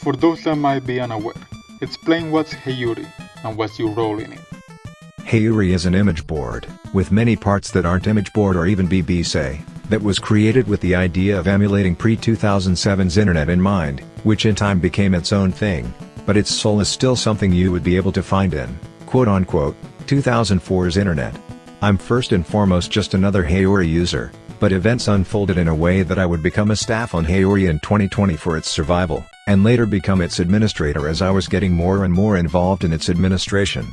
For those that might be unaware, explain what's Heyuri and what's your role in it. Heyuri is an image board, with many parts that aren't image board or even BBC, that was created with the idea of emulating pre-2007's internet in mind, which in time became its own thing, but its soul is still something you would be able to find in, quote-unquote, 2004's internet. I'm first and foremost just another Heyuri user, but events unfolded in a way that I would become a staff on Heyuri in 2020 for its survival, and later become its administrator as I was getting more and more involved in its administration.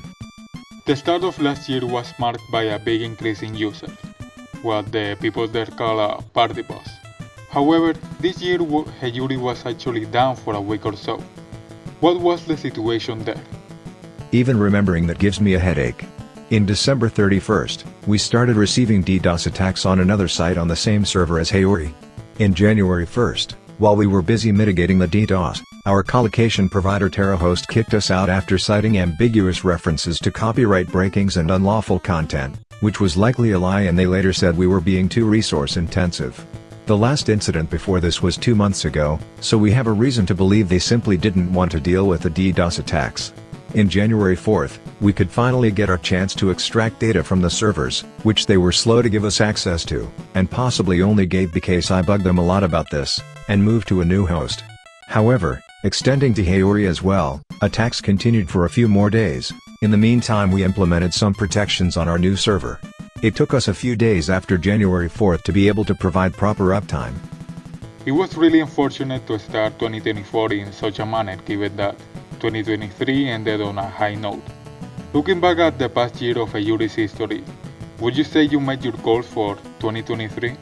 The start of last year was marked by a big increase in users, what the people there call a party bus. However, this year Heyuri was actually down for a week or so. What was the situation there? Even remembering that gives me a headache. In December 31st, we started receiving DDoS attacks on another site on the same server as Heyuri. In January 1st, while we were busy mitigating the DDoS, our colocation provider Terrahost kicked us out after citing ambiguous references to copyright breakings and unlawful content, which was likely a lie, and they later said we were being too resource intensive. The last incident before this was 2 months ago, so we have a reason to believe they simply didn't want to deal with the DDoS attacks. In January 4th, we could finally get our chance to extract data from the servers, which they were slow to give us access to, and possibly only gave because I bugged them a lot about this, and moved to a new host. However, extending to Heyuri as well, attacks continued for a few more days. In the meantime, we implemented some protections on our new server. It took us a few days after January 4th to be able to provide proper uptime. It was really unfortunate to start 2024 in such a manner, given that 2023 ended on a high note. Looking back at the past year of Heyuri's history, would you say you met your goals for 2023?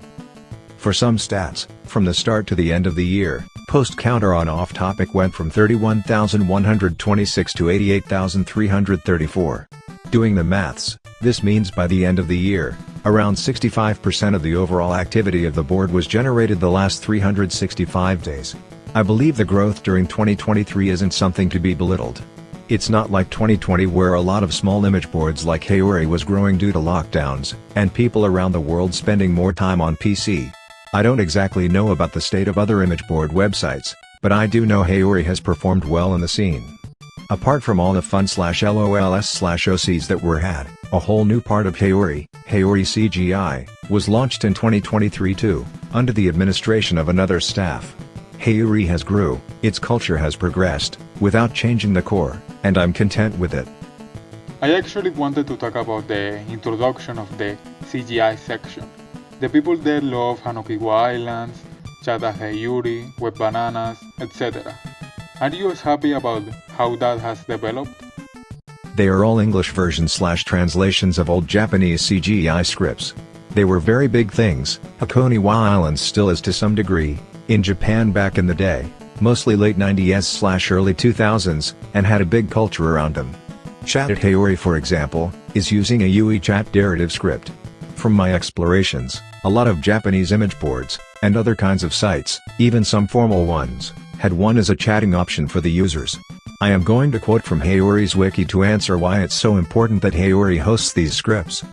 For some stats, from the start to the end of the year, post counter on off-topic went from 31,126 to 88,334. Doing the maths, this means by the end of the year, around 65% of the overall activity of the board was generated the last 365 days. I believe the growth during 2023 isn't something to be belittled. It's not like 2020 where a lot of small image boards like Heyuri was growing due to lockdowns, and people around the world spending more time on PC. I don't exactly know about the state of other image board websites, but I do know Heyuri has performed well in the scene. Apart from all the fun/LOLs/OCs that were had, a whole new part of Heyuri, Heyuri CGI, was launched in 2023 too, under the administration of another staff. Heyuri has grew, its culture has progressed, without changing the core, and I'm content with it. I actually wanted to talk about the introduction of the CGI section. The people there love Hanokiwa Islands, chat as Heyuri, web bananas, etc. Are you as happy about how that has developed? They are all English versions/translations of old Japanese CGI scripts. They were very big things. Hanokiwa Islands still is to some degree, in Japan back in the day, mostly late 90s/early 2000s, and had a big culture around them. Chat at Heyuri, for example, is using a UE chat derivative script. From my explorations, a lot of Japanese image boards, and other kinds of sites, even some formal ones, had one as a chatting option for the users. I am going to quote from Heyuri's wiki to answer why it's so important that Heyuri hosts these scripts.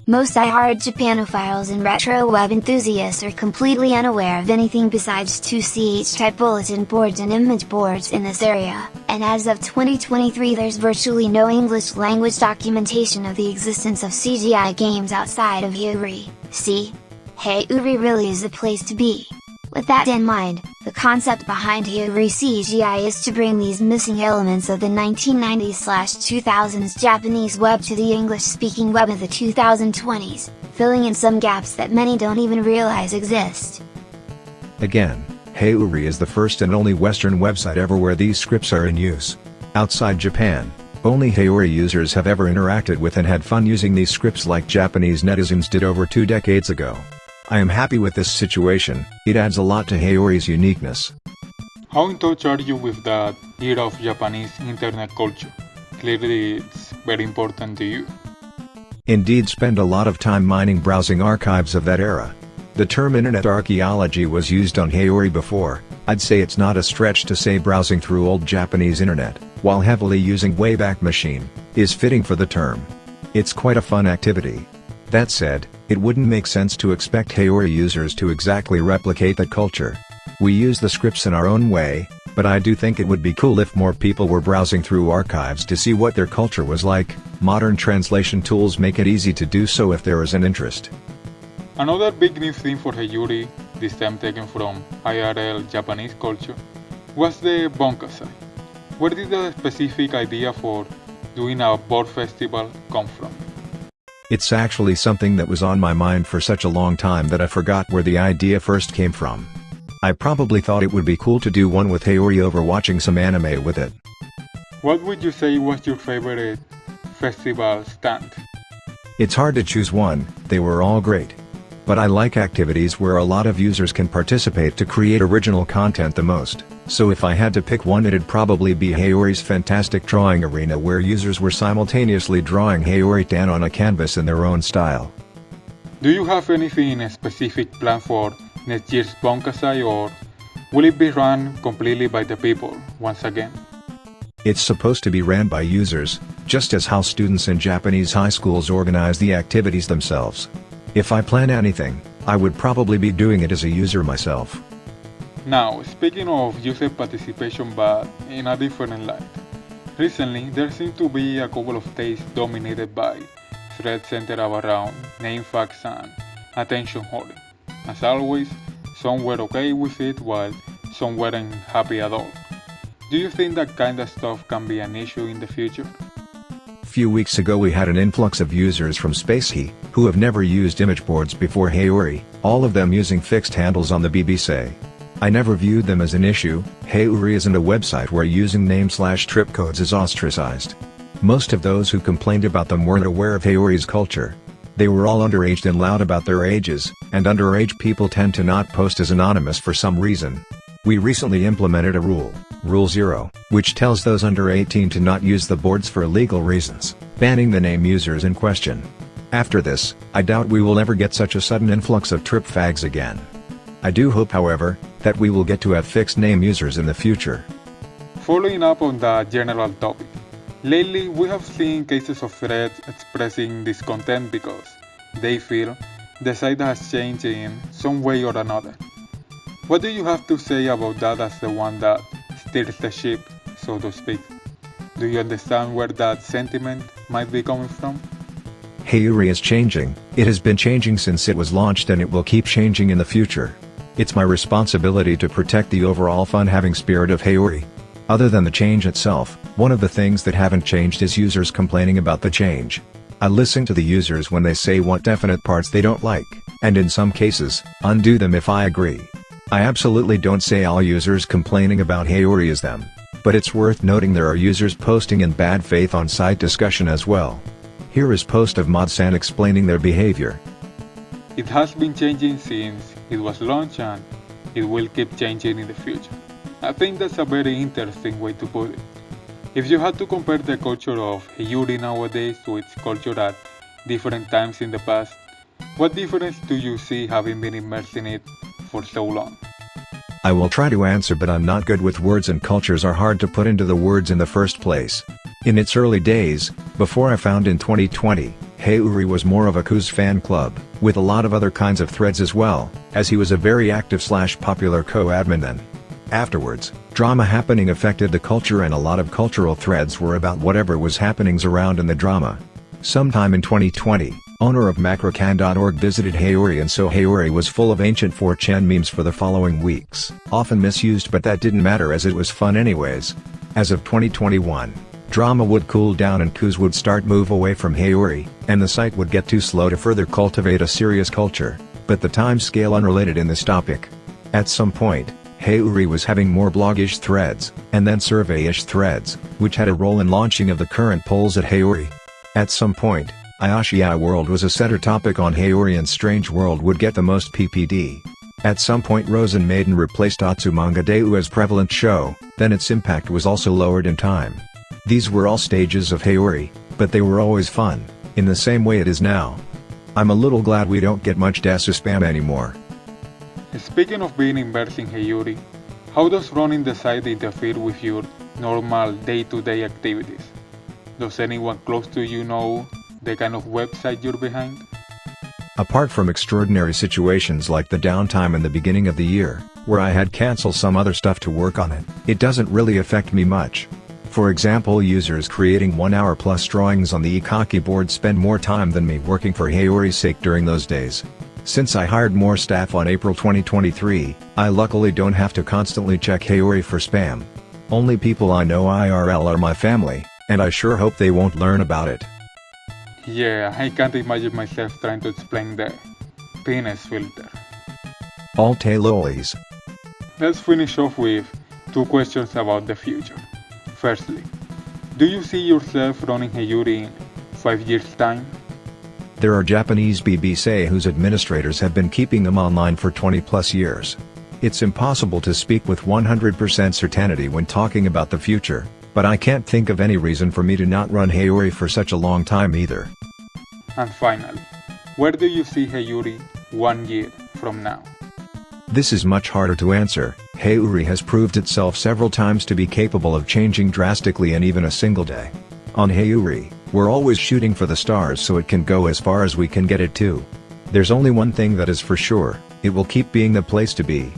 Most diehard Japanophiles and retro web enthusiasts are completely unaware of anything besides 2CH-type bulletin boards and image boards in this area, and as of 2023 there's virtually no English language documentation of the existence of CGI games outside of Heyuri. See? Heyuri really is the place to be. With that in mind, the concept behind Heyuri CGI is to bring these missing elements of the 1990s/2000s Japanese web to the English-speaking web of the 2020s, filling in some gaps that many don't even realize exist. Again, Heyuri is the first and only Western website ever where these scripts are in use. Outside Japan, only Heyuri users have ever interacted with and had fun using these scripts like Japanese netizens did over 2 decades ago. I am happy with this situation, it adds a lot to Heyuri's uniqueness. How in touch are you with that era of Japanese internet culture? Clearly it's very important to you. Indeed, spend a lot of time browsing archives of that era. The term internet archaeology was used on Heyuri before. I'd say it's not a stretch to say browsing through old Japanese internet, while heavily using Wayback Machine, is fitting for the term. It's quite a fun activity. That said, it wouldn't make sense to expect Heyuri users to exactly replicate that culture. We use the scripts in our own way, but I do think it would be cool if more people were browsing through archives to see what their culture was like. Modern translation tools make it easy to do so if there is an interest. Another big new thing for Heyuri, this time taken from IRL Japanese culture, was the Bonkasai. Where did the specific idea for doing a board festival come from? It's actually something that was on my mind for such a long time that I forgot where the idea first came from. I probably thought it would be cool to do one with Heyuri over watching some anime with it. What would you say was your favorite festival stand? It's hard to choose one, they were all great. But I like activities where a lot of users can participate to create original content the most, so if I had to pick one it'd probably be Heyuri's fantastic drawing arena where users were simultaneously drawing Heyuri-tan on a canvas in their own style. Do you have anything specific planned for next year's Bonkasai, or will it be run completely by the people once again? It's supposed to be ran by users, just as how students in Japanese high schools organize the activities themselves. If I plan anything, I would probably be doing it as a user myself. Now, speaking of user participation but in a different light, recently there seems to be a couple of days dominated by threads centered around name facts and attention hoarding. As always, some were okay with it while some weren't happy at all. Do you think that kind of stuff can be an issue in the future? Few weeks ago we had an influx of users from Spacey, who have never used image boards before Heyuri, all of them using fixed handles on the BBC. I never viewed them as an issue. Heyuri isn't a website where using name/trip codes is ostracized. Most of those who complained about them weren't aware of Heyuri's culture. They were all underage and loud about their ages, and underage people tend to not post as anonymous for some reason. We recently implemented a rule, Rule 0, which tells those under 18 to not use the boards for legal reasons, banning the name users in question. After this, I doubt we will ever get such a sudden influx of trip fags again. I do hope, however, that we will get to have fixed name users in the future. Following up on the general topic, lately we have seen cases of threads expressing discontent because they feel the site has changed in some way or another. What do you have to say about that as the one that steers the ship, so to speak? Do you understand where that sentiment might be coming from? Heyuri is changing, it has been changing since it was launched and it will keep changing in the future. It's my responsibility to protect the overall fun-having spirit of Heyuri. Other than the change itself, one of the things that haven't changed is users complaining about the change. I listen to the users when they say what definite parts they don't like, and in some cases, undo them if I agree. I absolutely don't say all users complaining about Heyuri is them, but it's worth noting there are users posting in bad faith on site discussion as well. Here is post of Modsan explaining their behavior. It has been changing since it was launched and it will keep changing in the future. I think that's a very interesting way to put it. If you had to compare the culture of Heyuri nowadays to its culture at different times in the past, what difference do you see having been immersed in it for so long? I will try to answer, but I'm not good with words and cultures are hard to put into the words in the first place. In its early days, before I found in 2020, Heyuri was more of a Kuz fan club, with a lot of other kinds of threads as well, as he was a very active/popular co-admin then. Afterwards, drama happening affected the culture and a lot of cultural threads were about whatever was happenings around in the drama. Sometime in 2020, owner of macrocan.org visited Heyuri and so Heyuri was full of ancient 4chan memes for the following weeks, often misused, but that didn't matter as it was fun anyways. As of 2021, drama would cool down and Kuz would start move away from Heyuri, and the site would get too slow to further cultivate a serious culture, but the time scale unrelated in this topic. At some point, Heyuri was having more blogish threads, and then survey-ish threads, which had a role in launching of the current polls at Heyuri. At some point, Ayashia World was a center topic on Heyuri and Strange World would get the most PPD. At some point Rosen Maiden replaced Atsumanga Deu as prevalent show, then its impact was also lowered in time. These were all stages of Heyuri, but they were always fun, in the same way it is now. I'm a little glad we don't get much desu spam anymore. Speaking of being immersed in Heyuri, how does running the site interfere with your normal day-to-day activities? Does anyone close to you know the kind of website you're behind? Apart from extraordinary situations like the downtime in the beginning of the year, where I had cancel some other stuff to work on it, it doesn't really affect me much. For example, users creating 1 hour plus drawings on the Ikaki board spend more time than me working for Heyuri's sake during those days. Since I hired more staff on April 2023, I luckily don't have to constantly check Heyuri for spam. Only people I know IRL are my family, and I sure hope they won't learn about it. Yeah, I can't imagine myself trying to explain the penis filter. Alt-A lolis. Let's finish off with 2 questions about the future. Firstly, do you see yourself running Heyuri in 5 years' time? There are Japanese BBC whose administrators have been keeping them online for 20 plus years. It's impossible to speak with 100% certainty when talking about the future, but I can't think of any reason for me to not run Heyuri for such a long time either. And finally, where do you see Heyuri 1 year from now? This is much harder to answer. Heyuri has proved itself several times to be capable of changing drastically in even a single day. On Heyuri, we're always shooting for the stars so it can go as far as we can get it to. There's only one thing that is for sure, it will keep being the place to be.